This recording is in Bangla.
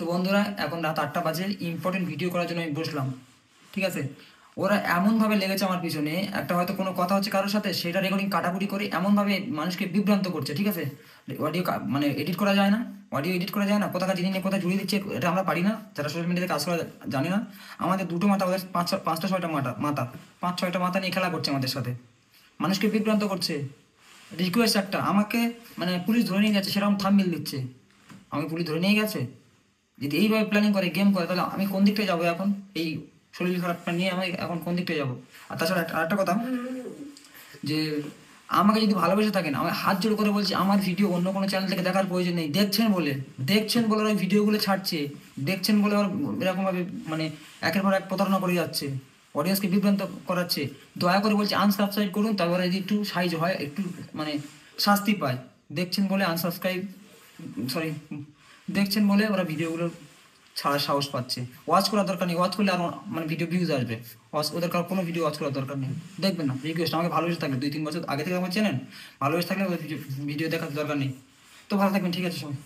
তো বন্ধুরা এখন রাত 8টা বাজে, ইম্পর্টেন্ট ভিডিও করার জন্য আমি বসলাম। ঠিক আছে, ওরা এমনভাবে লেগেছে আমার পিছনে, একটা হয়তো কোনো কথা হচ্ছে কারোর সাথে, সেটা রেকর্ডিং কাটাকুটি করে এমনভাবে মানুষকে বিভ্রান্ত করছে। ঠিক আছে, অডিও মানে এডিট করা যায় না, অডিও এডিট করা যায় না, কোথাকার জিনিস নিয়ে কোথায় জুড়ে দিচ্ছে, এটা আমরা পারি না, যারা সোশ্যাল মিডিয়াতে কাজ করা জানি না। আমাদের দুটো মাথা, ওদের পাঁচটা ছয়টা মাথা, 5-6টা মাথা নিয়ে খেলা করছে আমাদের সাথে, মানুষকে বিভ্রান্ত করছে। রিকোয়েস্ট একটা, আমাকে মানে পুলিশ ধরে নিয়ে যাচ্ছে সেরকম থাম্বনেল দিচ্ছে, আমি পুলিশ ধরে নিয়ে গেছে। যদি এইভাবে প্ল্যানিং করে গেম করে, তাহলে আমি কোন দিকটায় যাবো এখন? এই শরীর খারাপটা নিয়ে আমি এখন কোন দিকটায় যাবো? আর তাছাড়া আরেকটা কথা, যে আমাকে যদি ভালোবেসে থাকেন, আমি হাত জোড় করে বলছি, আমার ভিডিও অন্য কোনো চ্যানেল থেকে দেখার প্রয়োজন নেই। দেখছেন বলে ওরা ভিডিওগুলো ছাড়ছে, দেখছেন বলে ওরা এরকমভাবে মানে একের পর এক প্রতারণা করে যাচ্ছে, অডিয়েন্সকে বিভ্রান্ত করাচ্ছে। দয়া করে বলছি আনসাবস্ক্রাইব করুন, তারপরে যদি একটু সাইজ হয়, একটু মানে শাস্তি পায়। দেখছেন বলে আনসাবস্ক্রাইব, সরি, দেখছেন বলে ওরা ভিডিওগুলো ছাড়ার সাহস পাচ্ছে। ওয়াচ করার দরকার নেই, ওয়াচ করলে আরো মানে ভিডিও ভিউজ আসবে। ওদের কোনো ভিডিও ওয়াচ করার দরকার নেই, দেখবেন না। রিকোয়েস্ট, আমাকে ভালোবেসে থাকলে 2-3 বছর আগে থেকে আমার চেনেন, ভালোবেসে থাকলে ভিডিও দেখার দরকার নেই। তো ভালো থাকবেন, ঠিক আছে সবাই।